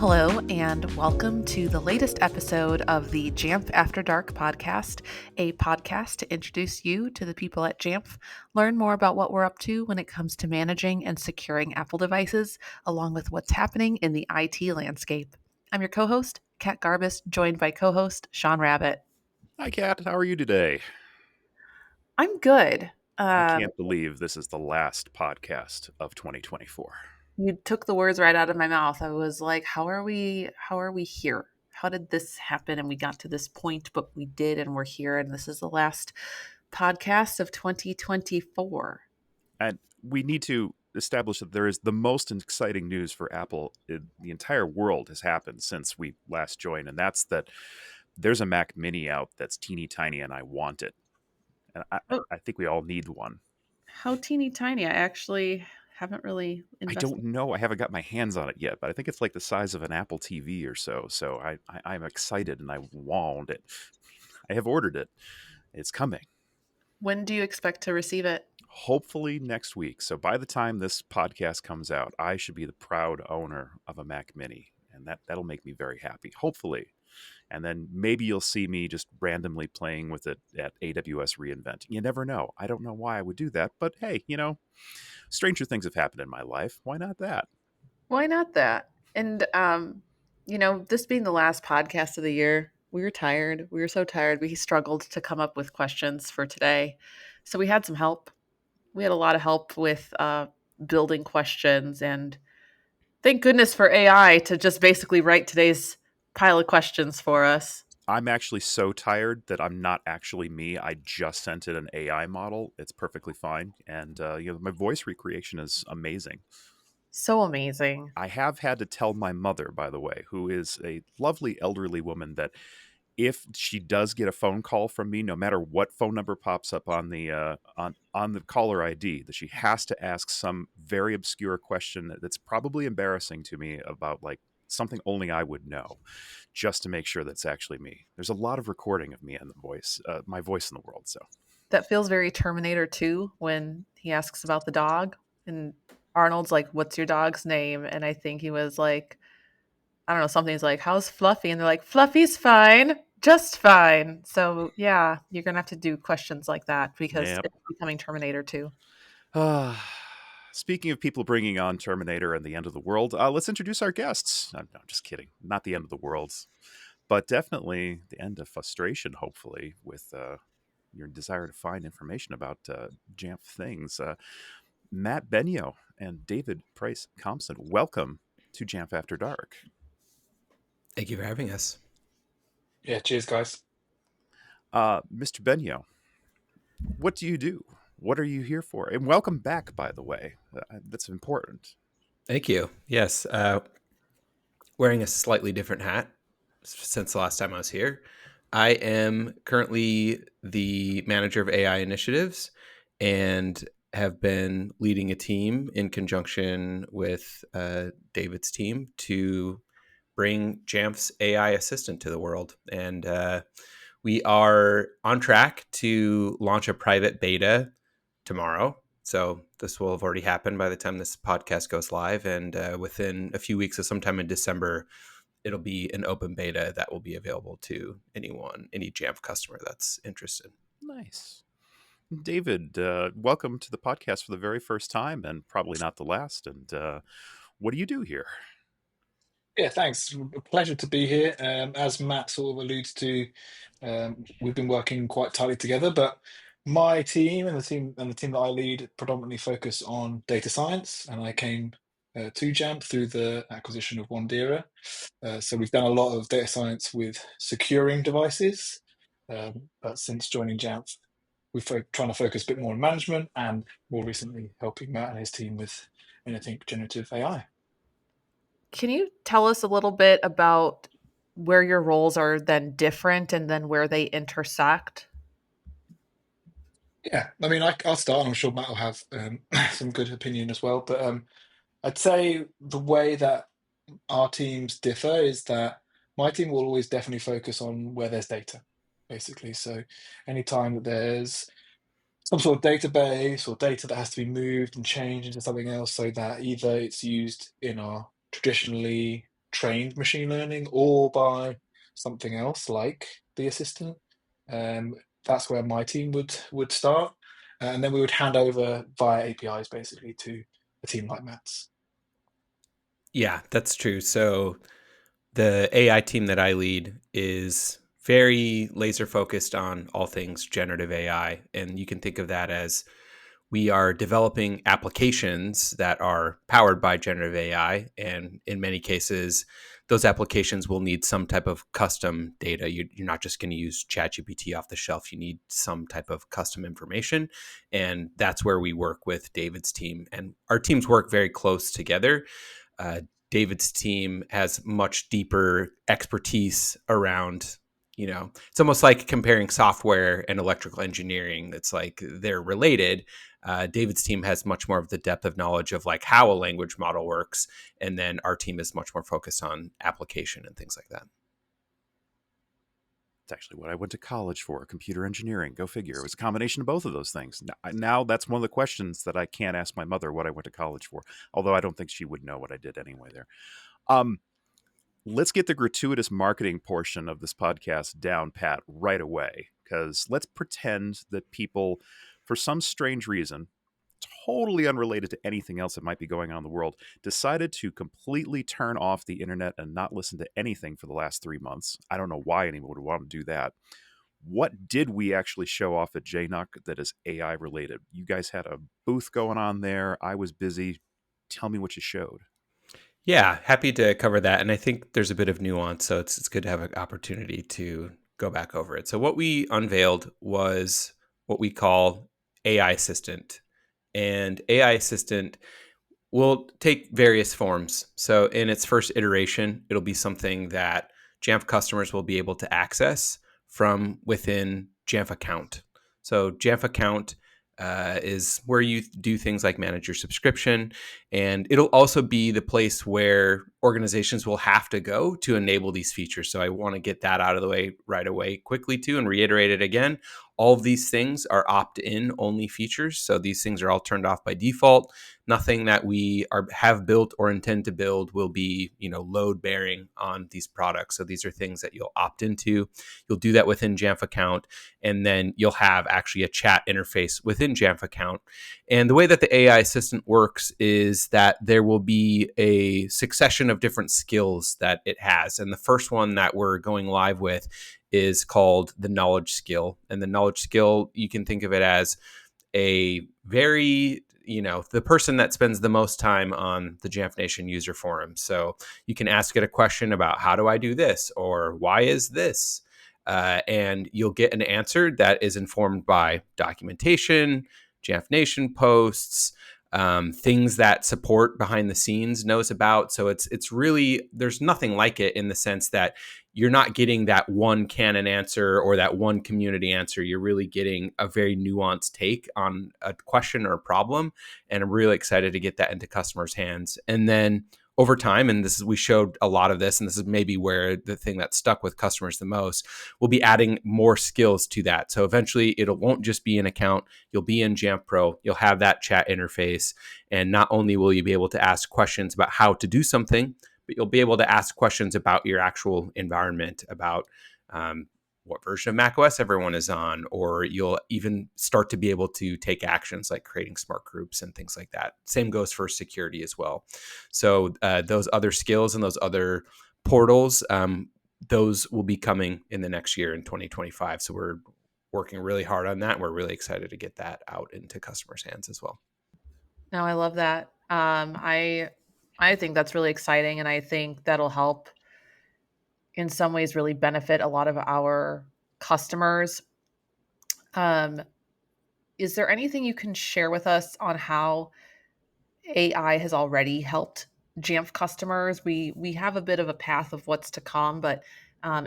Hello, and welcome to the latest episode of the Jamf After Dark podcast, a podcast to introduce you to the people at Jamf, learn more about what we're up to when it comes to managing and securing Apple devices, along with what's happening in the IT landscape. I'm your co-host, Kat Garbus, joined by co-host Sean Rabbit. Hi, Kat. How are you today? I'm good. I can't believe this is the last podcast of 2024. You took the words right out of my mouth. I was like, how are we here? How did this happen and we got to this point, but we did and we're here and this is the last podcast of 2024. And we need to establish that there is the most exciting news for Apple in the entire world has happened since we last joined, and that's that there's a Mac Mini out that's teeny tiny, and I want it. And Oh, I think we all need one. how teeny tiny. I actually haven't really I invested. don't know. I haven't got my hands on it yet, but I think it's like the size of an Apple TV or so. So I'm excited and I want it. I have ordered it. It's coming. When do you expect to receive it? Hopefully next week. So by the time this podcast comes out, I should be the proud owner of a Mac Mini, and that'll make me very happy. Hopefully. And then maybe you'll see me just randomly playing with it at AWS reInvent. You never know. I don't know why I would do that, but hey, stranger things have happened in my life. Why not that? Why not that? And this being the last podcast of the year, we were tired. We were so tired. We struggled to come up with questions for today. So we had some help. We had a lot of help with building questions, and thank goodness for AI to just basically write today's pile of questions for us. I'm actually so tired that I'm not actually me. I just sent it an AI model. It's perfectly fine. And, my voice recreation is amazing. So amazing. I have had to tell my mother, by the way, who is a lovely elderly woman, that if she does get a phone call from me, no matter what phone number pops up on the on the caller ID, that she has to ask some very obscure question that's probably embarrassing to me about like something only I would know, just to make sure that's actually me. There's a lot of recording of me and the voice, my voice in the world. So That feels very Terminator 2 when he asks about the dog and Arnold's like, "What's your dog's name?" And I think he was like, I don't know, something's like, "How's Fluffy?" And they're like, "Fluffy's fine, just fine." So, yeah, you're going to have to do questions like that because yeah. it's becoming Terminator 2. Speaking of people bringing on Terminator and the end of the world, let's introduce our guests. I'm just kidding. Not the end of the world, but definitely the end of frustration, hopefully, with your desire to find information about Jamf things. Matt Benio and David Price Thompson, welcome to Jamf After Dark. Thank you for having us. Yeah, cheers, guys. Mr. Benio, what do you do? What are you here for? And welcome back, by the way. That's important. Thank you. Yes, wearing a slightly different hat since the last time I was here. I am currently the manager of AI initiatives and have been leading a team in conjunction with David's team to bring Jamf's AI assistant to the world. And we are on track to launch a private beta tomorrow. So this will have already happened by the time this podcast goes live. And within a few weeks, or sometime in December, it'll be an open beta that will be available to anyone, any Jamf customer that's interested. Nice. David, welcome to the podcast for the very first time and probably not the last. And what do you do here? Yeah, thanks. A pleasure to be here. As Matt sort of alludes to, we've been working quite tightly together, but my team and the team that I lead predominantly focus on data science, and I came to Jamf through the acquisition of Wandera. So we've done a lot of data science with securing devices, but since joining Jamf, trying to focus a bit more on management and more recently helping Matt and his team with anything generative AI. Can you tell us a little bit about where your roles are then different and then where they intersect? Yeah, I mean, I'll start, and I'm sure Matt will have some good opinion as well. But I'd say the way that our teams differ is that my team will always definitely focus on where there's data, basically. So anytime that there's some sort of database or data that has to be moved and changed into something else so that either it's used in our traditionally trained machine learning or by something else like the assistant. Um, that's where my team would start, and then we would hand over via APIs basically to a team like Matt's. Yeah, that's true. So the AI team that I lead is very laser focused on all things generative AI. And you can think of that as we are developing applications that are powered by generative AI. And in many cases, those applications will need some type of custom data. You're not just going to use ChatGPT off the shelf. You need some type of custom information. And that's where we work with David's team. And our teams work very close together. Uh, David's team has much deeper expertise around, it's almost like comparing software and electrical engineering. It's like they're related. David's team has much more of the depth of knowledge of like how a language model works. And then our team is much more focused on application and things like that. It's actually what I went to college for, computer engineering. Go figure. It was a combination of both of those things. Now that's one of the questions that I can't ask my mother what I went to college for, although I don't think she would know what I did anyway there. Let's get the gratuitous marketing portion of this podcast down pat right away, because let's pretend that people, for some strange reason, totally unrelated to anything else that might be going on in the world, decided to completely turn off the internet and not listen to anything for the last 3 months. I don't know why anyone would want to do that. What did we actually show off at JNUC that is AI related? You guys had a booth going on there. I was busy. Tell me what you showed. Yeah, happy to cover that. And I think there's a bit of nuance, so it's good to have an opportunity to go back over it. So what we unveiled was what we call AI Assistant. And AI Assistant will take various forms. So in its first iteration, it'll be something that Jamf customers will be able to access from within Jamf Account. So Jamf Account is where you do things like manage your subscription. And it'll also be the place where organizations will have to go to enable these features. So I want to get that out of the way right away quickly too, and reiterate it again. All of these things are opt-in only features. So these things are all turned off by default. Nothing that we have built or intend to build will be, load bearing on these products. So these are things that you'll opt into. You'll do that within Jamf Account, and then you'll have actually a chat interface within Jamf Account. And the way that the AI assistant works is that there will be a succession of different skills that it has. And the first one that we're going live with is called the knowledge skill. And the knowledge skill, you can think of it as a very, the person that spends the most time on the Jamf Nation user forum. So you can ask it a question about how do I do this, or why is this? And you'll get an answer that is informed by documentation, Jamf Nation posts, things that support behind the scenes knows about. So it's really, there's nothing like it in the sense that you're not getting that one canon answer or that one community answer. You're really getting a very nuanced take on a question or a problem. And I'm really excited to get that into customers' hands. And then over time, and we showed a lot of this, and this is maybe where the thing that stuck with customers the most, we'll be adding more skills to that. So eventually it won't just be an account. You'll be in Jamf Pro. You'll have that chat interface. And not only will you be able to ask questions about how to do something, but you'll be able to ask questions about your actual environment, about what version of macOS everyone is on, or you'll even start to be able to take actions like creating smart groups and things like that. Same goes for security as well. So those other skills and those other portals, those will be coming in the next year in 2025. So we're working really hard on that. We're really excited to get that out into customers' hands as well. No, I love that. I think that's really exciting, and I think that'll help in some ways really benefit a lot of our customers. Is there anything you can share with us on how AI has already helped Jamf customers? We have a bit of a path of what's to come, but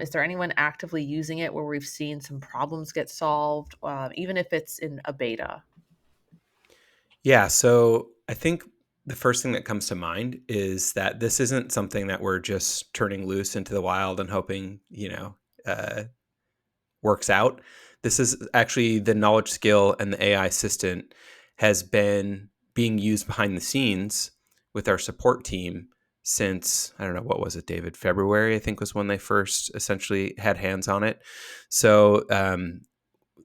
is there anyone actively using it where we've seen some problems get solved, even if it's in a beta? Yeah, so I think the first thing that comes to mind is that this isn't something that we're just turning loose into the wild and hoping, works out. This is actually the knowledge skill, and the AI assistant has been being used behind the scenes with our support team since, I don't know, what was it, David? February, I think, was when they first essentially had hands on it. So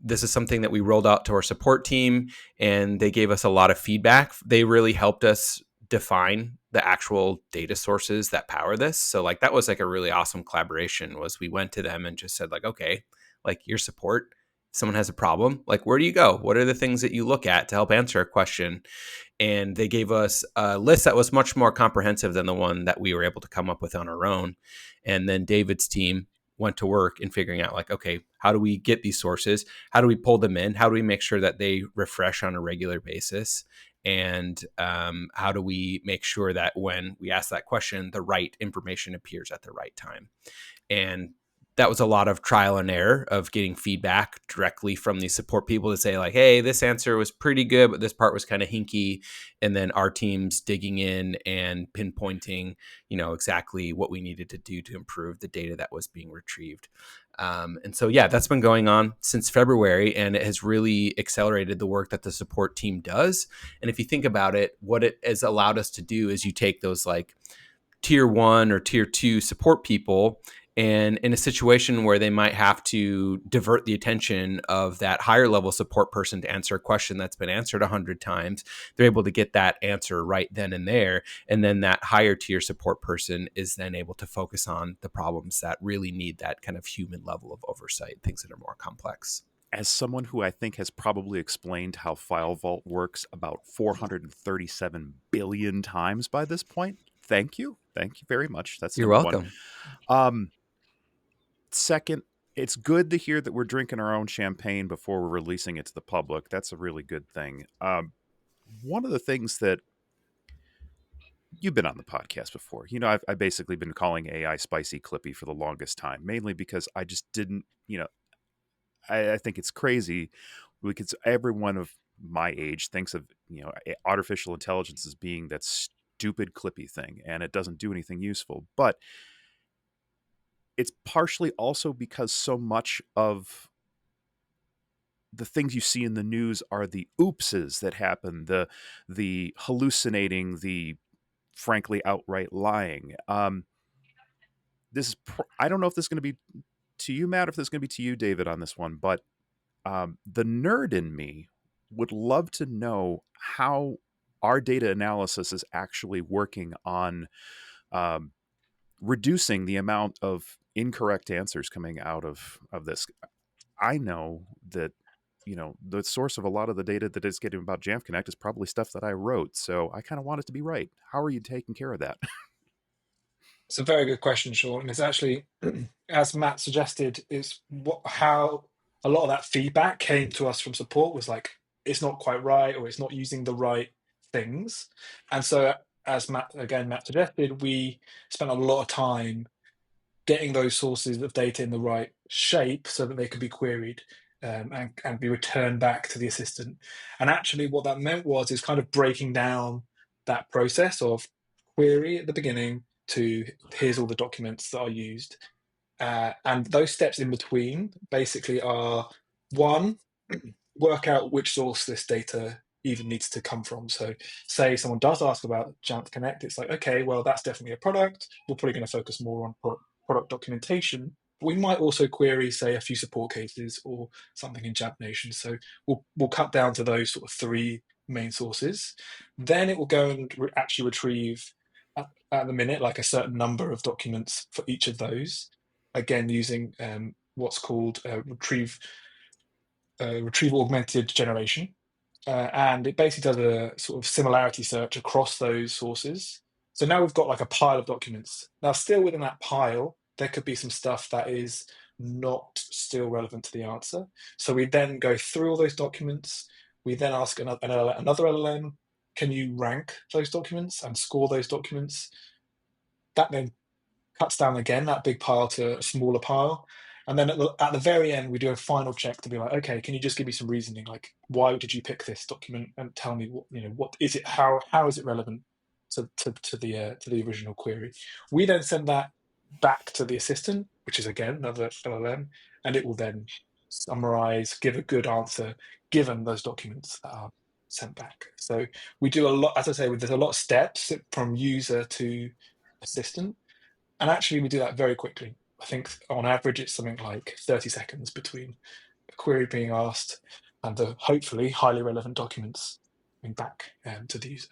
this is something that we rolled out to our support team, and they gave us a lot of feedback. They really helped us define the actual data sources that power this. So like that was like a really awesome collaboration. Was we went to them and just said like, okay, like your support, someone has a problem, like where do you go? What are the things that you look at to help answer a question? And they gave us a list that was much more comprehensive than the one that we were able to come up with on our own. And then David's team went to work in figuring out like, okay, how do we get these sources? How do we pull them in? How do we make sure that they refresh on a regular basis? And how do we make sure that when we ask that question, the right information appears at the right time? And that was a lot of trial and error of getting feedback directly from these support people to say like, hey, this answer was pretty good, but this part was kind of hinky. And then our teams digging in and pinpointing, exactly what we needed to do to improve the data that was being retrieved. And so, yeah, that's been going on since February, and it has really accelerated the work that the support team does. And if you think about it, what it has allowed us to do is you take those like tier 1 or tier 2 support people, and in a situation where they might have to divert the attention of that higher level support person to answer a question that's been answered 100 times, they're able to get that answer right then and there. And then that higher tier support person is then able to focus on the problems that really need that kind of human level of oversight, things that are more complex. As someone who I think has probably explained how FileVault works about 437 billion times by this point, thank you. Thank you very much. That's You're number welcome. one. Second, it's good to hear that we're drinking our own champagne before we're releasing it to the public. That's a really good thing. One of the things that you've been on the podcast before, I've basically been calling AI spicy Clippy for the longest time, mainly because I just didn't, I think it's crazy because everyone of my age thinks of, artificial intelligence as being that stupid Clippy thing, and it doesn't do anything useful. But it's partially also because so much of the things you see in the news are the oopses that happen, the hallucinating, the frankly outright lying. I don't know if this is going to be to you, Matt, or if this is going to be to you, David, on this one, but the nerd in me would love to know how our data analysis is actually working on reducing the amount of incorrect answers coming out of this. I know that the source of a lot of the data that is getting about Jamf Connect is probably stuff that I wrote, so I kind of want it to be right. How are you taking care of that? It's a very good question, Sean. And it's actually, as Matt suggested, how a lot of that feedback came to us from support was like, it's not quite right, or it's not using the right things. And so, as Matt suggested, we spent a lot of time getting those sources of data in the right shape so that they could be queried, and be returned back to the assistant. And actually, what that meant is kind of breaking down that process of query at the beginning to here's all the documents that are used. And those steps in between basically are, one, work out which source this data even needs to come from. So say someone does ask about Jamf Connect, it's like, okay, well, that's definitely a product. We're probably going to focus more on product documentation. But we might also query, say, a few support cases or something in Jamf Nation. So we'll cut down to those sort of 3 main sources. Then it will go and actually retrieve at the minute like a certain number of documents for each of those. Again, using what's called retrieval augmented generation. And it basically does a sort of similarity search across those sources. So now we've got like a pile of documents. Now, still within that pile, there could be some stuff that is not still relevant to the answer. So we then go through all those documents. We then ask another LLM, can you rank those documents and score those documents? That then cuts down again that big pile to a smaller pile. And then at the very end, we do a final check to be like, okay, can you just give me some reasoning? Like, why did you pick this document? And tell me what is it? How is it relevant to the original query? We then send that back to the assistant, which is again another LLM, and it will then summarize, give a good answer given those documents that are sent back. So we do a lot, as I say, there's a lot of steps from user to assistant. And actually, we do that very quickly. I think on average, it's something like 30 seconds between a query being asked and the hopefully highly relevant documents coming back to the user.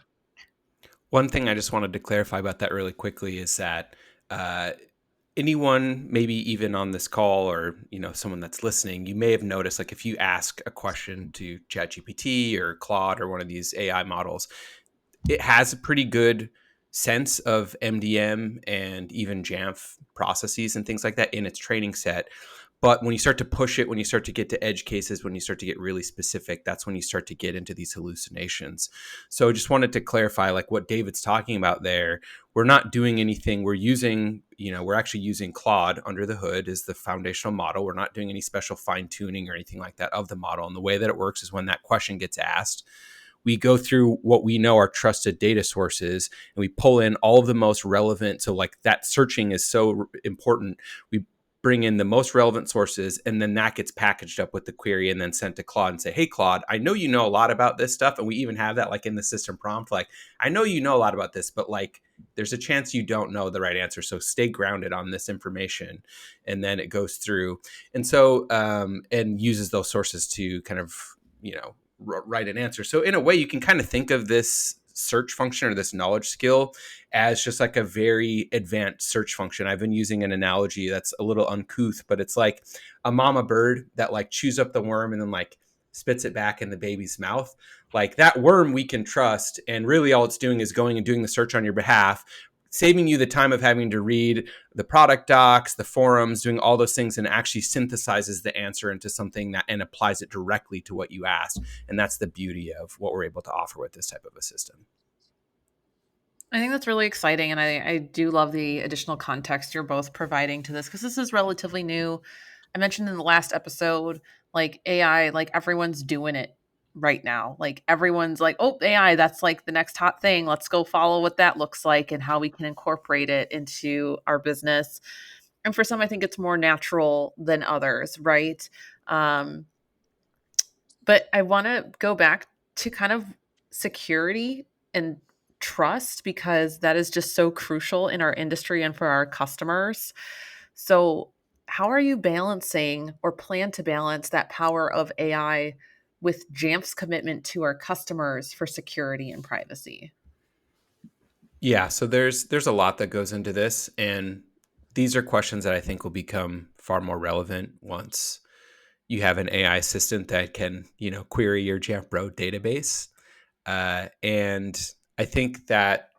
One thing I just wanted to clarify about that really quickly is that anyone, maybe even on this call or someone that's listening, you may have noticed, like if you ask a question to ChatGPT or Claude or one of these AI models, it has a pretty good sense of MDM and even Jamf processes and things like that in its training set. But when you start to push it, when you start to get to edge cases, when you start to get really specific, that's when you start to get into these hallucinations. So I just wanted to clarify, like what David's talking about there. We're not doing anything. We're actually using Claude under the hood as the foundational model. We're not doing any special fine tuning or anything like that of the model. And the way that it works is when that question gets asked, we go through what we know are trusted data sources and we pull in all of the most relevant. So like that searching is so important. We bring in the most relevant sources, and then that gets packaged up with the query and then sent to Claude and say, hey, Claude, I know you know a lot about this stuff. And we even have that like in the system prompt, like, I know you know a lot about this, but like there's a chance you don't know the right answer. So stay grounded on this information. And then it goes through. And so, and uses those sources to kind of, write an answer. So in a way, you can kind of think of this search function or this knowledge skill as just like a very advanced search function. I've been using an analogy that's a little uncouth, but it's like a mama bird that like chews up the worm and then like spits it back in the baby's mouth. Like that worm we can trust, and really all it's doing is going and doing the search on your behalf, saving you the time of having to read the product docs, the forums, doing all those things, and actually synthesizes the answer into something that and applies it directly to what you asked. And that's the beauty of what we're able to offer with this type of a system. I think that's really exciting. And I do love the additional context you're both providing to this because this is relatively new. I mentioned in the last episode, like AI, like everyone's doing it right now. Like everyone's like, oh, AI, that's like the next hot thing. Let's go follow what that looks like and how we can incorporate it into our business. And for some, I think it's more natural than others, right? Um, but I want to go back to kind of security and trust because that is just so crucial in our industry and for our customers. So, how are you balancing or plan to balance that power of AI with Jamf's commitment to our customers for security and privacy? Yeah, so there's a lot that goes into this, and these are questions that I think will become far more relevant once you have an AI assistant that can, query your Jamf Bro database. And I think that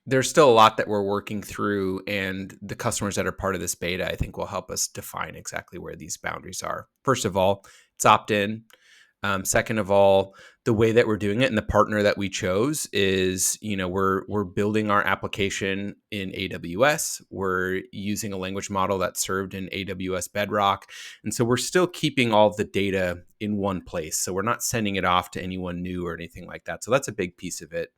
there's still a lot that we're working through, and the customers that are part of this beta, I think, will help us define exactly where these boundaries are. First of all, it's opt-in. Second of all, the way that we're doing it and the partner that we chose is, we're building our application in AWS. We're using a language model that's served in AWS Bedrock. And so we're still keeping all of the data in one place. So we're not sending it off to anyone new or anything like that. So that's a big piece of it.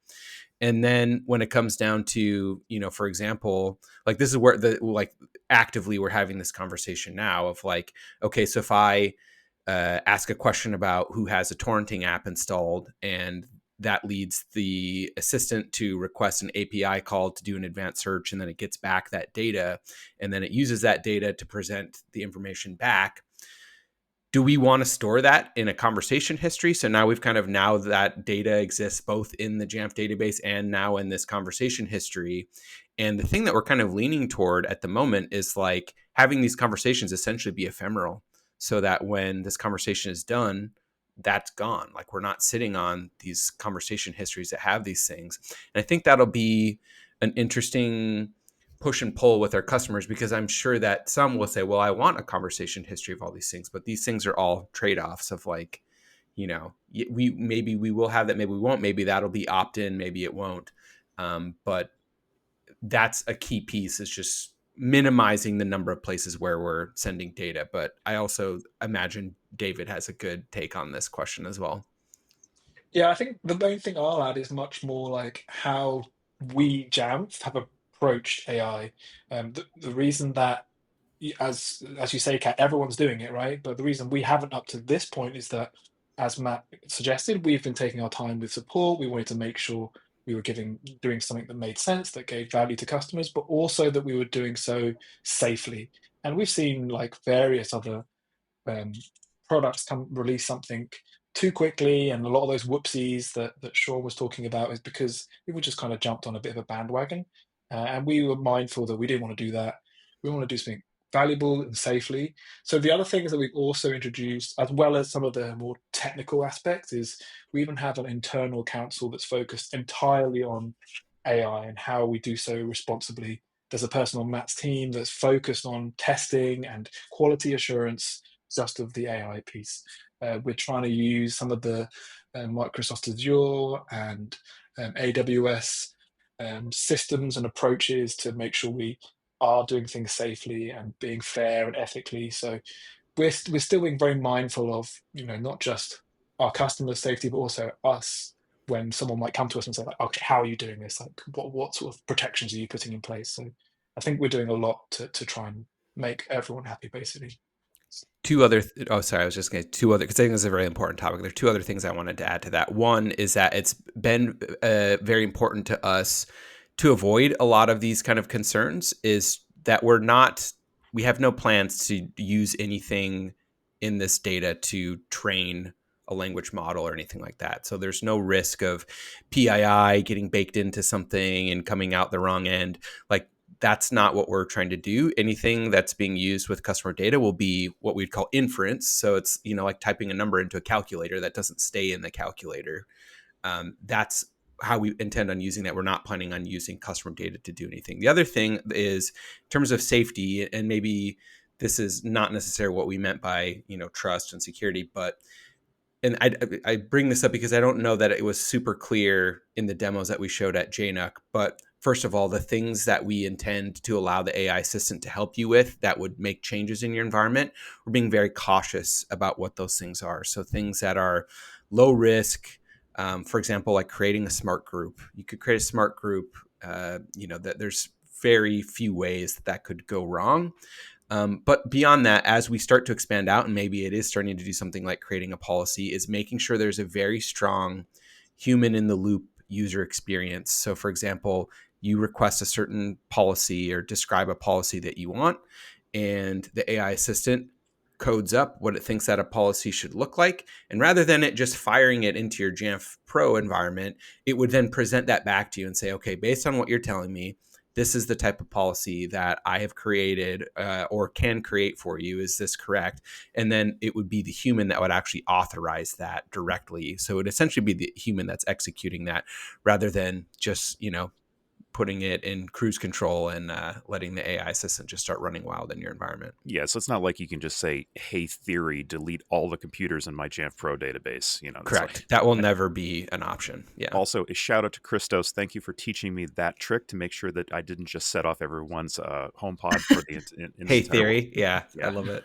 And then when it comes down to, for example, like this is where actively we're having this conversation now of like, okay, so if I ask a question about who has a torrenting app installed, and that leads the assistant to request an API call to do an advanced search, and then it gets back that data, and then it uses that data to present the information back. Do we want to store that in a conversation history? So now now that data exists both in the Jamf database and now in this conversation history. And the thing that we're kind of leaning toward at the moment is like having these conversations essentially be ephemeral, so that when this conversation is done, that's gone. Like we're not sitting on these conversation histories that have these things. And I think that'll be an interesting push and pull with our customers, because I'm sure that some will say, well, I want a conversation history of all these things, but these things are all trade-offs of like, maybe we will have that, maybe we won't, maybe that'll be opt-in, maybe it won't. But that's a key piece, is just minimizing the number of places where we're sending data. But I also imagine David has a good take on this question as well. Yeah, I think the main thing I'll add is much more like how we Jamf have approached AI. The reason that, as you say, Kat, everyone's doing it, right? But the reason we haven't up to this point is that, as Matt suggested, we've been taking our time with support. We wanted to make sure we were doing something that made sense, that gave value to customers, but also that we were doing so safely. And we've seen like various other um, products come release something too quickly, and a lot of those whoopsies that Sean was talking about is because people just kind of jumped on a bit of a bandwagon, and we were mindful that we didn't want to do that. We want to do something valuable and safely. So the other things that we've also introduced, as well as some of the more technical aspects, is we even have an internal council that's focused entirely on AI and how we do so responsibly. There's a person on Matt's team that's focused on testing and quality assurance just of the AI piece. We're trying to use some of the Microsoft Azure and AWS systems and approaches to make sure we are doing things safely and being fair and ethically. So we're still being very mindful of, not just our customers' safety, but also us. When someone might come to us and say, like, okay, how are you doing this? Like, what sort of protections are you putting in place? So I think we're doing a lot to try and make everyone happy, basically. Oh, sorry, I was just going to two other, because I think this is a very important topic. There are two other things I wanted to add to that. One is that it's been very important to us to avoid a lot of these kind of concerns, is that we have no plans to use anything in this data to train a language model or anything like that. So there's no risk of PII getting baked into something and coming out the wrong end. Like, that's not what we're trying to do. Anything that's being used with customer data will be what we'd call inference. So it's, like typing a number into a calculator that doesn't stay in the calculator. That's how we intend on using that. We're not planning on using customer data to do anything. The other thing is, in terms of safety, and maybe this is not necessarily what we meant by, trust and security, but and I bring this up because I don't know that it was super clear in the demos that we showed at JNUC. But first of all, the things that we intend to allow the AI assistant to help you with that would make changes in your environment, we're being very cautious about what those things are. So things that are low risk, for example, like creating a smart group. You could create a smart group, that there's very few ways that could go wrong. But beyond that, as we start to expand out, and maybe it is starting to do something like creating a policy, is making sure there's a very strong human in the loop user experience. So for example, you request a certain policy or describe a policy that you want, and the AI assistant codes up what it thinks that a policy should look like. And rather than it just firing it into your Jamf Pro environment, it would then present that back to you and say, okay, based on what you're telling me, this is the type of policy that I have created or can create for you. Is this correct? And then it would be the human that would actually authorize that directly. So it would essentially be the human that's executing that, rather than just, putting it in cruise control and letting the AI assistant just start running wild in your environment. Yeah, so it's not like you can just say, hey, Theory, delete all the computers in my Jamf Pro database. Correct. Like, that will never be an option. Yeah. Also, a shout out to Christos. Thank you for teaching me that trick to make sure that I didn't just set off everyone's HomePod for the Hey, Theory. Yeah, I love it.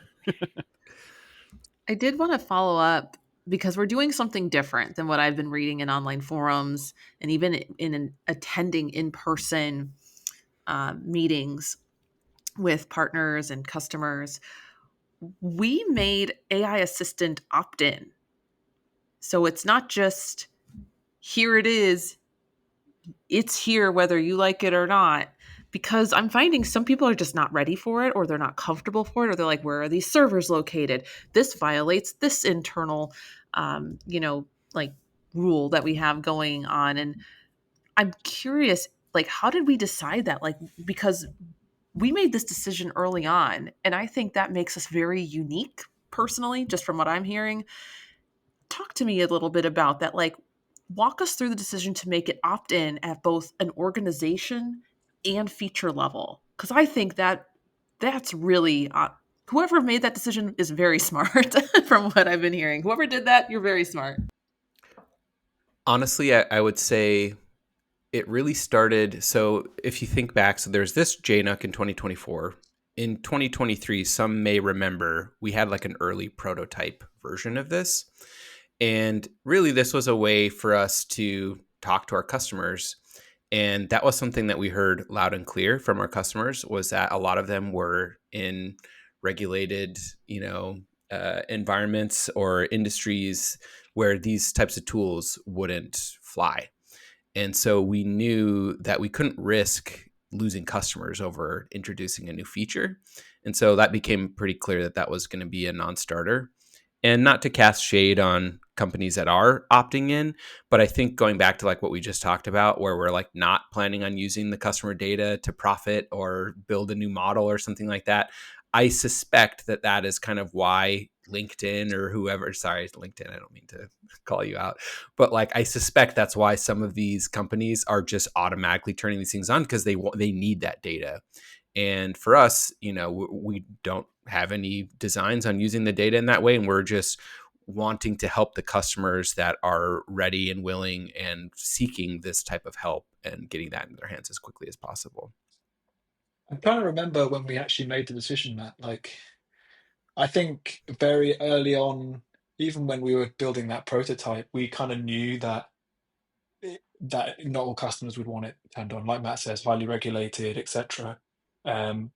I did want to follow up because we're doing something different than what I've been reading in online forums and even in attending in-person meetings with partners and customers. We made AI Assistant opt-in. So it's not just, here it is, it's here whether you like it or not. Because I'm finding some people are just not ready for it, or they're not comfortable for it, or they're like, where are these servers located? This violates this internal, like rule that we have going on. And I'm curious, like, how did we decide that? Like, because we made this decision early on, and I think that makes us very unique personally, just from what I'm hearing. Talk to me a little bit about that. Like, walk us through the decision to make it opt-in at both an organization and feature level, because I think that's really whoever made that decision is very smart. From what I've been hearing, whoever did that, you're very smart. Honestly, I would say it really started. So if you think back, so there's this JNUC in 2024. In 2023, some may remember we had like an early prototype version of this. And really, this was a way for us to talk to our customers. And that was something that we heard loud and clear from our customers, was that a lot of them were in regulated, environments or industries where these types of tools wouldn't fly. And so we knew that we couldn't risk losing customers over introducing a new feature. And so that became pretty clear that that was going to be a non-starter. And not to cast shade on companies that are opting in, but I think going back to like what we just talked about, where we're like not planning on using the customer data to profit or build a new model or something like that, I suspect that that is kind of why LinkedIn or whoever, sorry, LinkedIn, I don't mean to call you out, but like I suspect that's why some of these companies are just automatically turning these things on, because they need that data. And for us, we don't have any designs on using the data in that way, and we're just wanting to help the customers that are ready and willing and seeking this type of help and getting that in their hands as quickly as possible. I'm trying to remember when we actually made the decision, Matt. Like, I think very early on, even when we were building that prototype, we kind of knew that that not all customers would want it turned on. Like Matt says, highly regulated, etc. Um,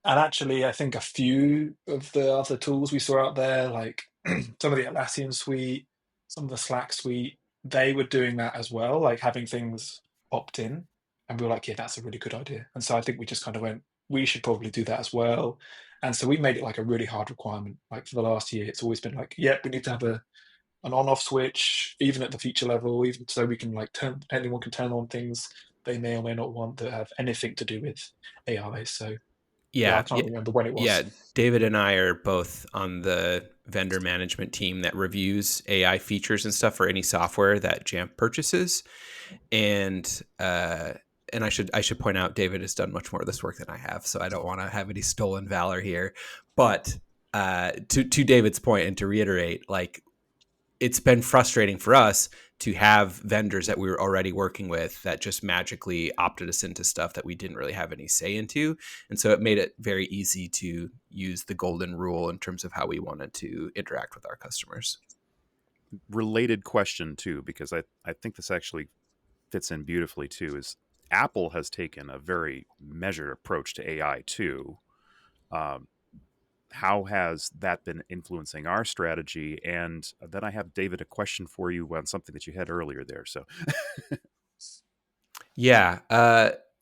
and actually, I think a few of the other tools we saw out there, like some of the Atlassian suite, some of the Slack suite, they were doing that as well, like having things opt in. And we were like, yeah, that's a really good idea. And so I think we just kind of went, we should probably do that as well. And so we made it like a really hard requirement. Like for the last year, it's always been like, yeah, we need to have an on-off switch, even at the feature level, even so we can like anyone can turn on things they may or may not want that have anything to do with AI. So yeah, I Yeah, can't remember when it yeah. was. David and I are both on the vendor management team that reviews AI features and stuff for any software that Jamf purchases. And I should point out, David has done much more of this work than I have, so I don't want to have any stolen valor here. But to David's point, and to reiterate, like, it's been frustrating for us to have vendors that we were already working with that just magically opted us into stuff that we didn't really have any say into. And so it made it very easy to use the golden rule in terms of how we wanted to interact with our customers. Related question too, because I think this actually fits in beautifully too, is Apple has taken a very measured approach to AI too. Um, how has that been influencing our strategy? And then I have, David, a question for you on something that you had earlier there. So Yeah,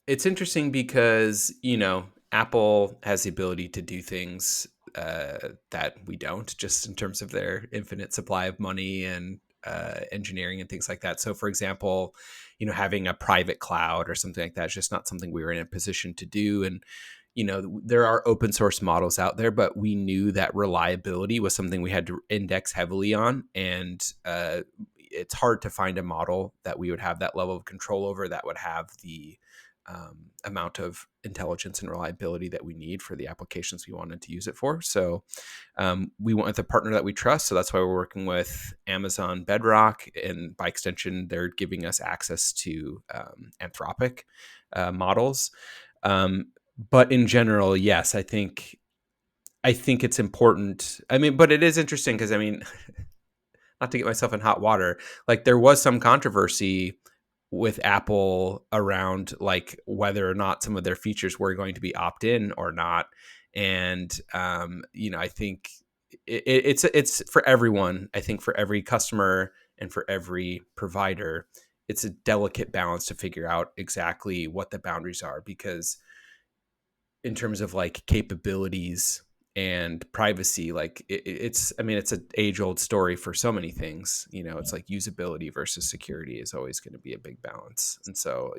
it's interesting because Apple has the ability to do things that we don't, just in terms of their infinite supply of money and engineering and things like that. So, for example, having a private cloud or something like that is just not something we were in a position to do. And there are open source models out there, but we knew that reliability was something we had to index heavily on, and it's hard to find a model that we would have that level of control over, that would have the amount of intelligence and reliability that we need for the applications we wanted to use it for. So we went with a partner that we trust. So that's why we're working with Amazon Bedrock, and by extension, they're giving us access to Anthropic models. But in general, yes, I think it's important. I mean, but it is interesting because, I mean, not to get myself in hot water, like there was some controversy with Apple around like whether or not some of their features were going to be opt-in or not. And I think it's for everyone. I think for every customer and for every provider, it's a delicate balance to figure out exactly what the boundaries are, because in terms of like capabilities and privacy, like it's an age old story for so many things. It's like usability versus security is always going to be a big balance. And so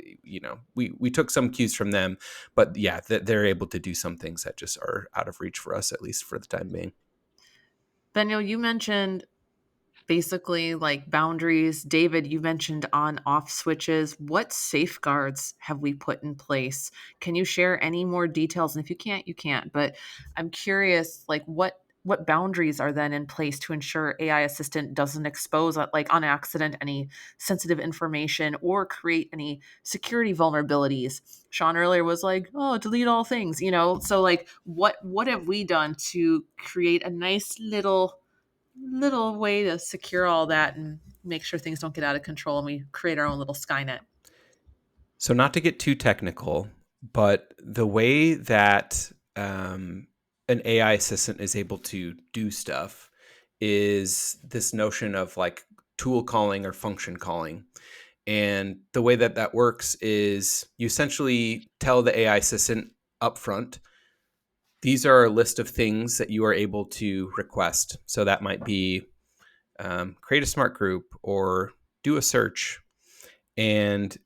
we took some cues from them, but yeah, they're able to do some things that just are out of reach for us, at least for the time being. Daniel, you mentioned basically like boundaries. David, you mentioned on off switches. What safeguards have we put in place? Can you share any more details? And if you can't, you can't. But I'm curious, like what boundaries are then in place to ensure AI assistant doesn't expose like on accident any sensitive information or create any security vulnerabilities? Sean earlier was like, oh, delete all things, So like what have we done to create a nice little way to secure all that and make sure things don't get out of control and we create our own little Skynet? So not to get too technical, but the way that an AI assistant is able to do stuff is this notion of like tool calling or function calling. And the way that that works is you essentially tell the AI assistant upfront, these are a list of things that you are able to request. So that might be create a smart group or do a search. And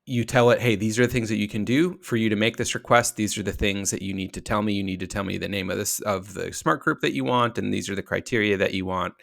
you tell it, hey, these are the things that you can do for you to make this request. These are the things that you need to tell me. You need to tell me the name of the smart group that you want, and these are the criteria that you want.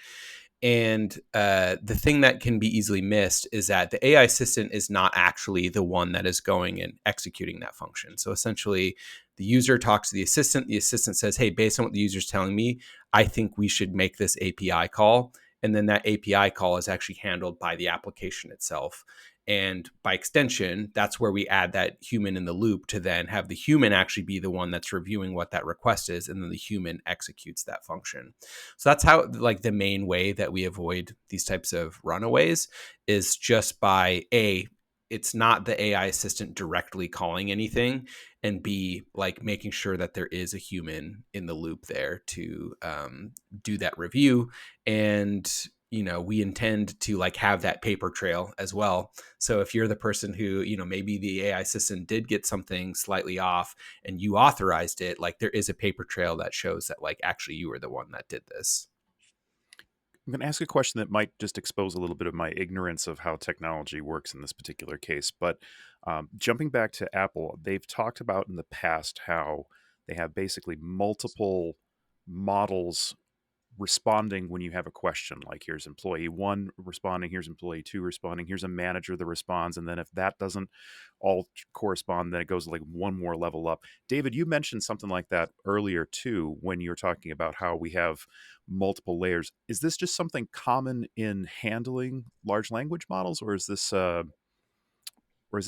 And the thing that can be easily missed is that the AI assistant is not actually the one that is going and executing that function. So essentially, the user talks to the assistant. The assistant says, hey, based on what the user is telling me, I think we should make this API call. And then that API call is actually handled by the application itself. And by extension, that's where we add that human in the loop to then have the human actually be the one that's reviewing what that request is. And then the human executes that function. So that's how, like, the main way that we avoid these types of runaways is just by it's not the AI assistant directly calling anything, and B, like making sure that there is a human in the loop there to do that review. And we intend to like have that paper trail as well. So if you're the person who, maybe the AI assistant did get something slightly off and you authorized it, like there is a paper trail that shows that like actually you were the one that did this. I'm going to ask a question that might just expose a little bit of my ignorance of how technology works in this particular case. But jumping back to Apple, they've talked about in the past how they have basically multiple models responding when you have a question. Like, here's employee 1 responding, here's employee 2 responding, here's a manager that responds, and then if that doesn't all correspond, then it goes like one more level up. David, you mentioned something like that earlier too when you were talking about how we have multiple layers. Is this just something common in handling large language models, or is this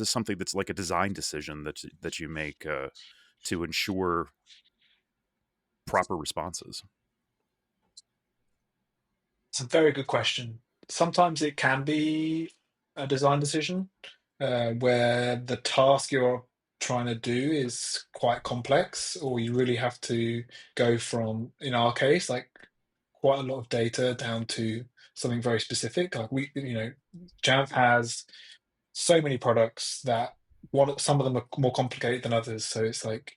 something that's like a design decision that you make to ensure proper responses? It's a very good question. Sometimes it can be a design decision where the task you're trying to do is quite complex, or you really have to go from, in our case, like quite a lot of data down to something very specific. Like Jamf has so many products that some of them are more complicated than others. So it's like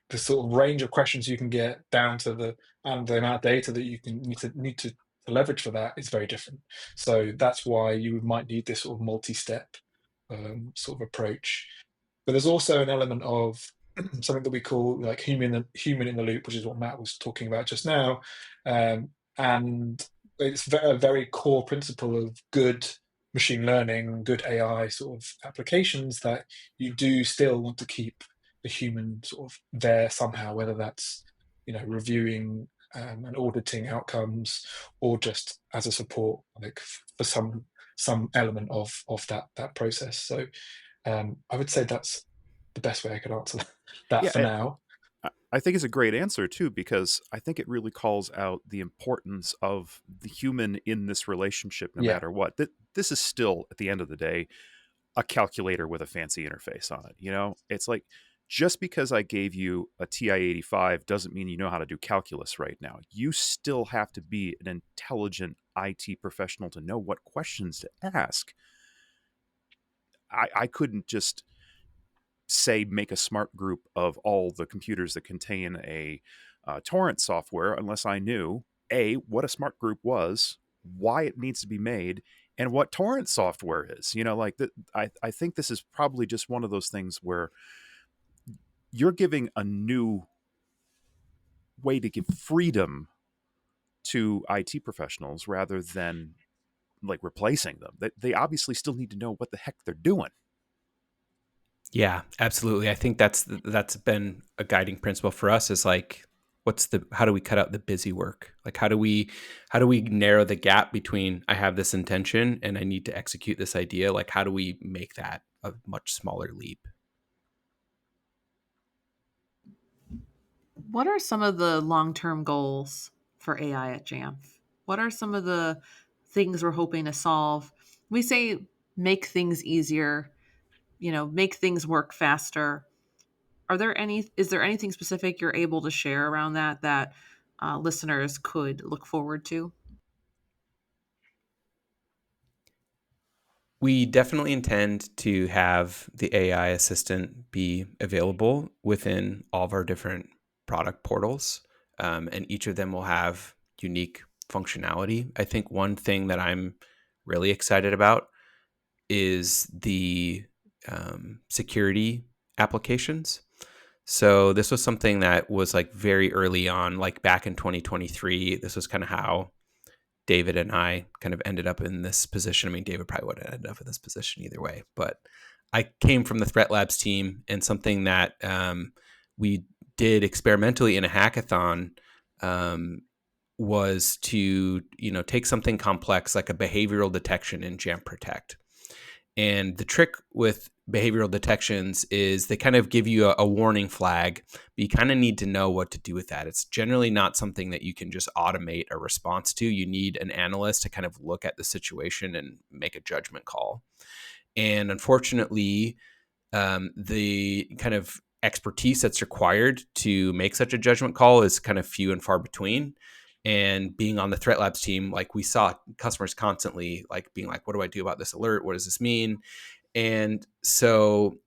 the sort of range of questions you can get down to the amount of data that you can need to leverage for that is very different. So that's why you might need this sort of multi-step sort of approach. But there's also an element of something that we call like human in the loop, which is what Matt was talking about just now, and it's a very core principle of good machine learning, good AI sort of applications, that you do still want to keep the human sort of there somehow, whether that's reviewing and auditing outcomes, or just as a support, like for some element of that process. So I would say that's the best way I could answer that for Yeah, now. I think it's a great answer too, because I think it really calls out the importance of the human in this relationship, no Yeah, matter what. This is still, at the end of the day, a calculator with a fancy interface on it. It's like, just because I gave you a TI-85 doesn't mean you know how to do calculus right now. You still have to be an intelligent IT professional to know what questions to ask. I couldn't just say make a smart group of all the computers that contain a torrent software unless I knew what a smart group was, why it needs to be made, and what torrent software is. Like that. I think this is probably just one of those things where you're giving a new way to give freedom to IT professionals rather than like replacing them. They obviously still need to know what the heck they're doing. Yeah, absolutely. I think that's been a guiding principle for us, is like, how do we cut out the busy work? Like, how do we narrow the gap between I have this intention and I need to execute this idea? Like, how do we make that a much smaller leap? What are some of the long-term goals for AI at Jamf? What are some of the things we're hoping to solve? We say make things easier, make things work faster. Is there anything specific you're able to share around that listeners could look forward to? We definitely intend to have the AI assistant be available within all of our different product portals, and each of them will have unique functionality. I think one thing that I'm really excited about is the security applications. So this was something that was like very early on, like back in 2023. This was kind of how David and I kind of ended up in this position. I mean, David probably would have ended up in this position either way, but I came from the Threat Labs team, and something that we did experimentally in a hackathon um, was to take something complex like a behavioral detection in Jamf Protect. And the trick with behavioral detections is they kind of give you a warning flag, but you kind of need to know what to do with that. It's generally not something that you can just automate a response to. You need an analyst to kind of look at the situation and make a judgment call. And unfortunately, the kind of expertise that's required to make such a judgment call is kind of few and far between. And being on the Threat Labs team, like we saw customers constantly like being like, what do I do about this alert? What does this mean? And so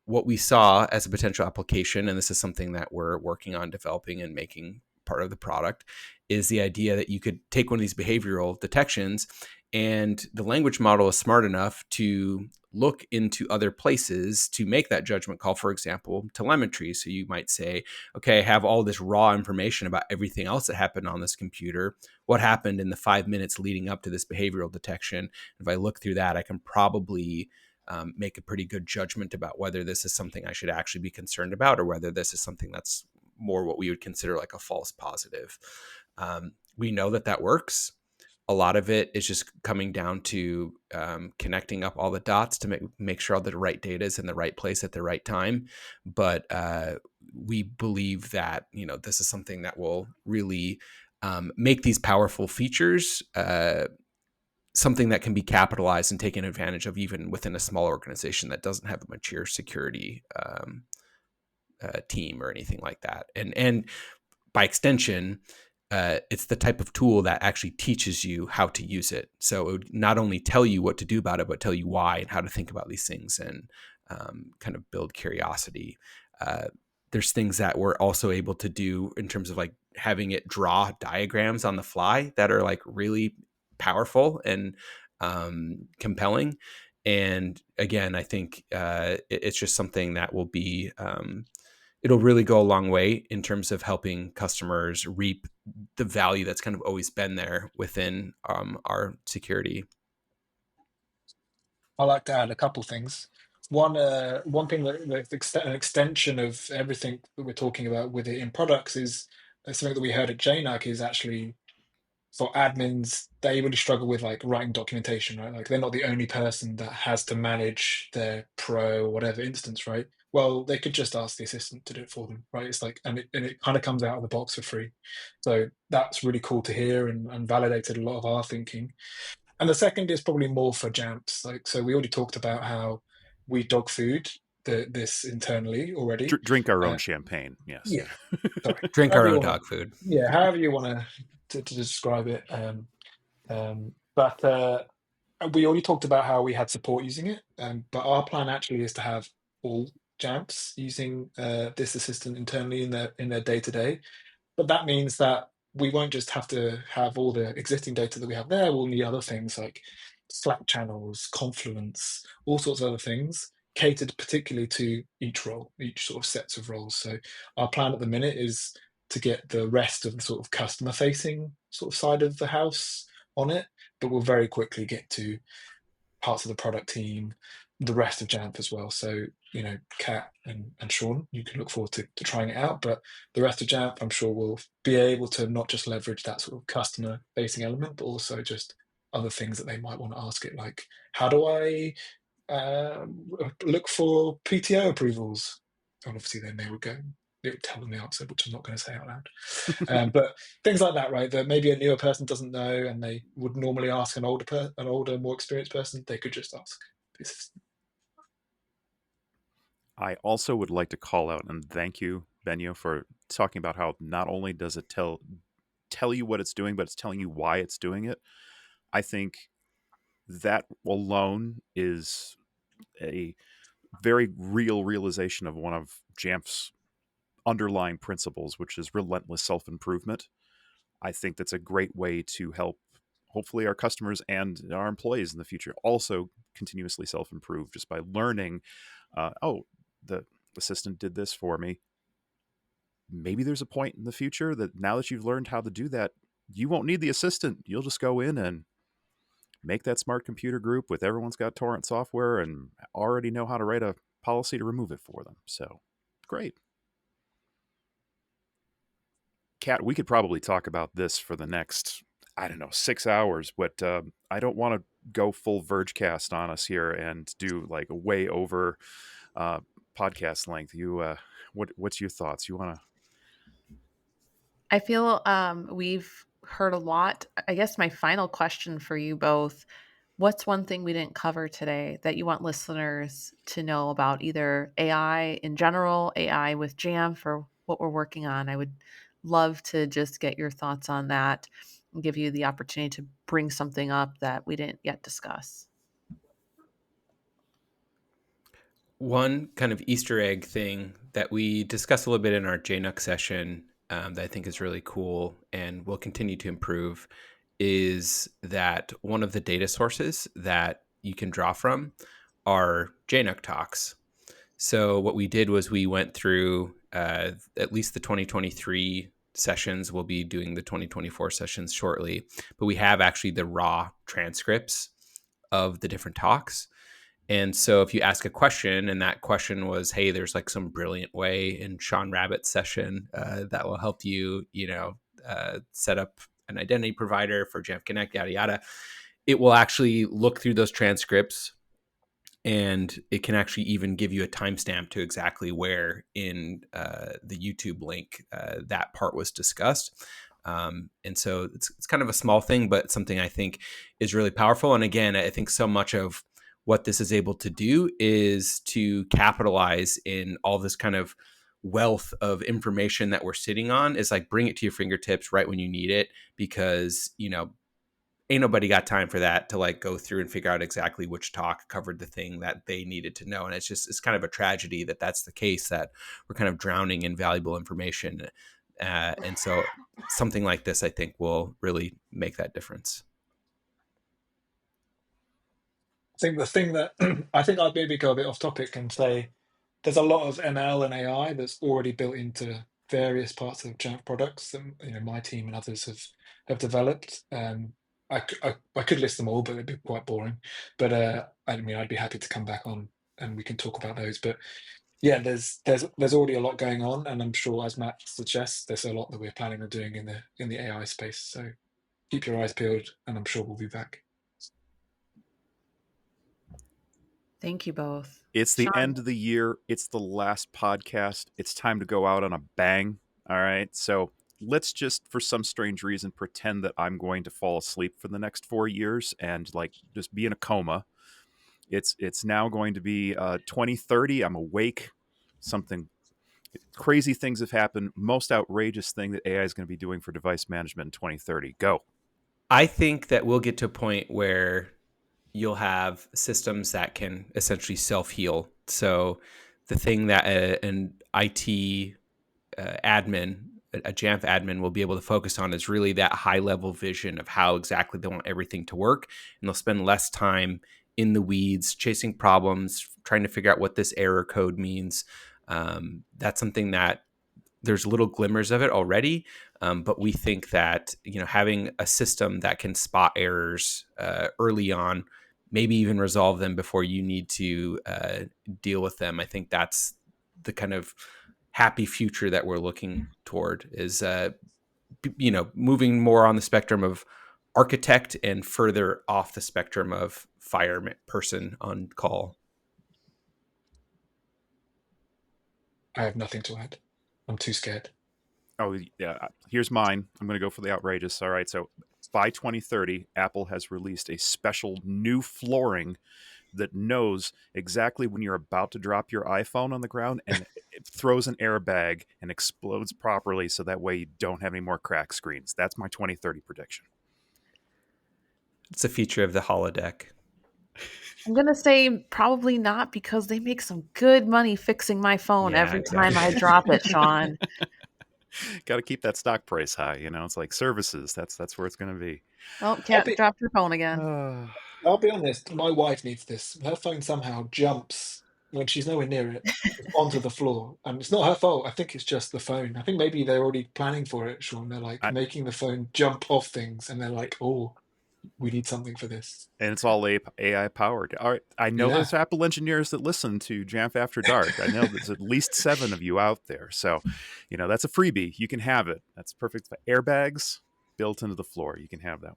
what we saw as a potential application, and this is something that we're working on developing and making part of the product, is the idea that you could take one of these behavioral detections, and the language model is smart enough to look into other places to make that judgment call. For example, telemetry. So you might say, okay, I have all this raw information about everything else that happened on this computer. What happened in the 5 minutes leading up to this behavioral detection? If I look through that, I can probably make a pretty good judgment about whether this is something I should actually be concerned about, or whether this is something that's more what we would consider like a false positive. We know that works. A lot of it is just coming down to connecting up all the dots to make sure all the right data is in the right place at the right time. But we believe that this is something that will really make these powerful features something that can be capitalized and taken advantage of even within a small organization that doesn't have a mature security team or anything like that. And by extension, it's the type of tool that actually teaches you how to use it. So it would not only tell you what to do about it, but tell you why and how to think about these things, and kind of build curiosity. There's things that we're also able to do in terms of like having it draw diagrams on the fly that are like really powerful and compelling. And again, I think it's just something that will be it'll really go a long way in terms of helping customers reap the value that's kind of always been there within our security. I like to add a couple things. One thing that's an extension of everything that we're talking about with it in products is something that we heard at JNUC is actually for admins, they really struggle with like writing documentation, right? Like they're not the only person that has to manage their pro or whatever instance, right? Well, they could just ask the assistant to do it for them, right? It's like, and it kind of comes out of the box for free. So that's really cool to hear and validated a lot of our thinking. And the second is probably more for Jamps. Like, so we already talked about how we dog food this internally already. Drink our own Uh, champagne. Yes. yeah, sorry. Drink However our you own want dog to, food. yeah, however you want to describe it. But we already talked about how we had support using it, but our plan actually is to have all Jamps using this assistant internally in their day to day. But that means that we won't just have to have all the existing data that we have there. We'll need other things like Slack channels, Confluence, all sorts of other things catered particularly to each role, each sort of sets of roles. So our plan at the minute is to get the rest of the sort of customer facing sort of side of the house on it, but we'll very quickly get to parts of the product team, the rest of Jamf as well. So, Kat and Sean, you can look forward to trying it out. But the rest of Jamf, I'm sure, will be able to not just leverage that sort of customer facing element, but also just other things that they might want to ask it, like, how do I look for PTO approvals? And obviously, then they would go, it would tell them the answer, which I'm not going to say out loud. But things like that, right? That maybe a newer person doesn't know, and they would normally ask an older, more experienced person. They could just ask this. I also would like to call out and thank you, Benio, for talking about how not only does it tell you what it's doing, but it's telling you why it's doing it. I think that alone is a very real realization of one of Jamf's underlying principles, which is relentless self-improvement. I think that's a great way to help, hopefully, our customers and our employees in the future also continuously self-improve just by learning, oh, the assistant did this for me. Maybe there's a point in the future that now that you've learned how to do that, you won't need the assistant. You'll just go in and make that smart computer group with everyone's got torrent software and already know how to write a policy to remove it for them. So great. Kat, we could probably talk about this for the next, I don't know, 6 hours, but I don't want to go full Vergecast on us here and do like a way over podcast length. What's your thoughts? You want to? I feel we've heard a lot. I guess my final question for you both, what's one thing we didn't cover today that you want listeners to know about either AI in general, AI with Jamf, or what we're working on? I would love to just get your thoughts on that and give you the opportunity to bring something up that we didn't yet discuss. One kind of Easter egg thing that we discussed a little bit in our JNUC session that I think is really cool and will continue to improve is that one of the data sources that you can draw from are JNUC talks. So what we did was we went through at least the 2023 sessions. We'll be doing the 2024 sessions shortly, but we have actually the raw transcripts of the different talks. And so if you ask a question and that question was, hey, there's like some brilliant way in Sean Rabbit's session that will help you, set up an identity provider for Jamf Connect, yada, yada. It will actually look through those transcripts and it can actually even give you a timestamp to exactly where in the YouTube link that part was discussed. And so it's kind of a small thing, but something I think is really powerful. And again, I think so much of what this is able to do is to capitalize in all this kind of wealth of information that we're sitting on, is like bring it to your fingertips right when you need it, because, ain't nobody got time for that to like go through and figure out exactly which talk covered the thing that they needed to know. And it's kind of a tragedy that that's the case, that we're kind of drowning in valuable information. And so something like this, I think, will really make that difference. I think the thing that I think I'd maybe go a bit off topic and say there's a lot of ML and AI that's already built into various parts of Jamf products that my team and others have developed. I could list them all, but it'd be quite boring. But I'd be happy to come back on and we can talk about those. But yeah, there's already a lot going on, and I'm sure, as Matt suggests, there's a lot that we're planning on doing in the AI space. So keep your eyes peeled, and I'm sure we'll be back. Thank you both. It's the Sean, end of the year. It's the last podcast. It's time to go out on a bang. All right. So let's just, for some strange reason, pretend that I'm going to fall asleep for the next 4 years and like just be in a coma. It's now going to be 2030. I'm awake. Something crazy things have happened. Most outrageous thing that AI is going to be doing for device management in 2030. Go. I think that we'll get to a point where you'll have systems that can essentially self-heal. So the thing that an IT admin, a Jamf admin, will be able to focus on is really that high-level vision of how exactly they want everything to work. And they'll spend less time in the weeds, chasing problems, trying to figure out what this error code means. That's something that there's little glimmers of it already. But we think that, having a system that can spot errors early on, maybe even resolve them before you need to deal with them, I think that's the kind of happy future that we're looking toward, is, moving more on the spectrum of architect and further off the spectrum of fireman person on call. I have nothing to add. I'm too scared. Oh, yeah. Here's mine. I'm going to go for the outrageous. All right. So by 2030, Apple has released a special new flooring that knows exactly when you're about to drop your iPhone on the ground, and it throws an airbag and explodes properly, so that way you don't have any more cracked screens. That's my 2030 prediction. It's a feature of the holodeck. I'm going to say probably not, because they make some good money fixing my phone Yeah, every time I exactly. drop it, Sean. Got to keep that stock price high. It's like services. That's where it's going to be. Well, I'll Cat be dropped her phone again. I'll be honest, my wife needs this. Her phone somehow jumps when she's nowhere near it onto the floor. And it's not her fault. I think it's just the phone. I think maybe they're already planning for it, Sean. They're like I, making the phone jump off things and they're like, oh, we need something for this. and it's all AI powered. All right, I know Yeah. there's Apple engineers that listen to Jamf After Dark. I know there's at least 7 of you out there. So, that's a freebie. You can have it. That's perfect. Airbags built into the floor. You can have that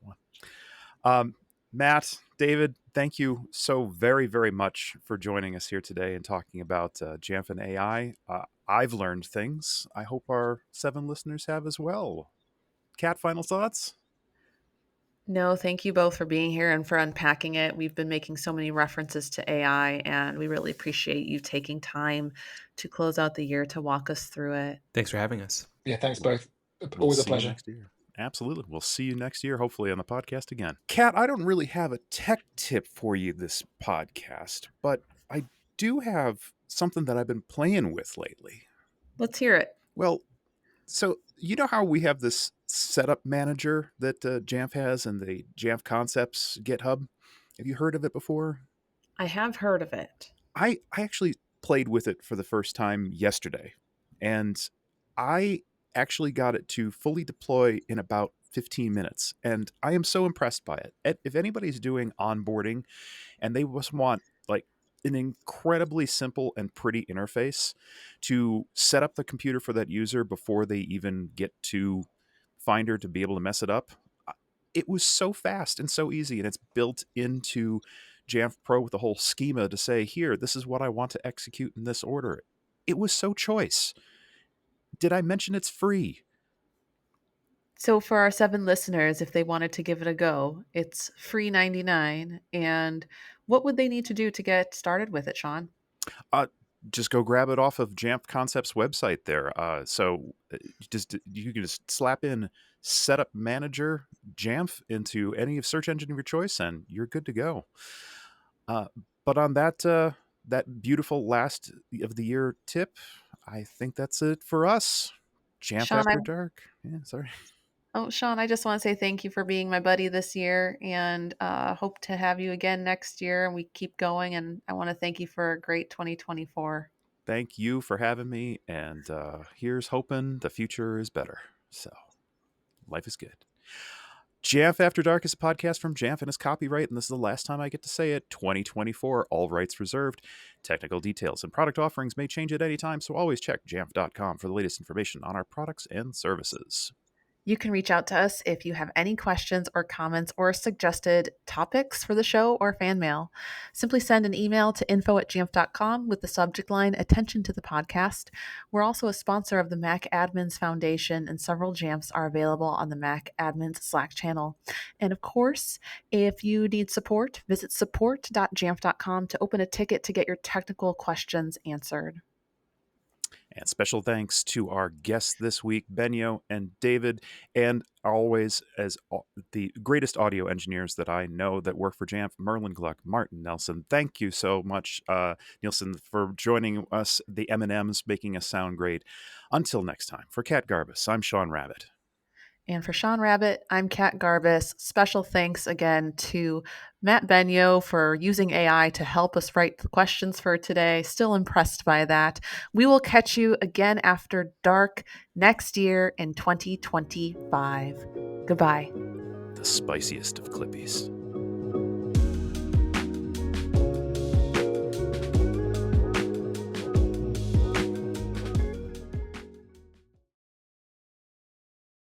one. Matt, David, thank you so very, very much for joining us here today and talking about Jamf and AI. I've learned things. I hope our 7 listeners have as well. Kat, final thoughts? No, thank you both for being here and for unpacking it. We've been making so many references to AI, and we really appreciate you taking time to close out the year to walk us through it. Thanks for having us. Yeah, thanks both. We'll Always a see you pleasure. next year. Absolutely. We'll see you next year, hopefully on the podcast again. Kat, I don't really have a tech tip for you this podcast, but I do have something that I've been playing with lately. Let's hear it. Well, so you know how we have this setup manager that Jamf has in the Jamf Concepts GitHub? Have you heard of it before? I have heard of it. I actually played with it for the first time yesterday, and I actually got it to fully deploy in about 15 minutes, and I am so impressed by it. If anybody's doing onboarding and they just want like an incredibly simple and pretty interface to set up the computer for that user before they even get to Finder to be able to mess it up, it was so fast and so easy, and it's built into Jamf Pro with the whole schema to say, here, this is what I want to execute in this order. It was so choice. Did I mention it's free? So for our 7 listeners, if they wanted to give it a go, it's free 99. And what would they need to do to get started with it, Sean? Just go grab it off of Jamf Concepts website there. You can just slap in Setup Manager Jamf into any search engine of your choice, and you're good to go. But on that beautiful last of the year tip, I think that's it for us. Jamf Sean, After Dark. Yeah, sorry. Sean, I just want to say thank you for being my buddy this year, and hope to have you again next year, and we keep going. And I want to thank you for a great 2024. Thank you for having me, and here's hoping the future is better. So, life is good. Jamf After Dark is a podcast from Jamf and is copyright, and this is the last time I get to say it, 2024, all rights reserved. Technical details and product offerings may change at any time, so always check jamf.com for the latest information on our products and services. You can reach out to us if you have any questions or comments or suggested topics for the show or fan mail. Simply send an email to info@jamf.com with the subject line "Attention to the Podcast." We're also a sponsor of the Mac Admins Foundation, and several Jamfs are available on the Mac Admins Slack channel. And of course, if you need support, visit support.jamf.com to open a ticket to get your technical questions answered. And special thanks to our guests this week, Benyo and David, and always as the greatest audio engineers that I know that work for Jamf, Merlin Gluck, Martin Nelson. Thank you so much, Nielsen, for joining us, the M&Ms, making us sound great. Until next time, for Kat Garbus, I'm Sean Rabbit. And for Sean Rabbit, I'm Kat Garbus. Special thanks again to Matt Benyo for using AI to help us write the questions for today. Still impressed by that. We will catch you again after dark next year in 2025. Goodbye. The spiciest of Clippies.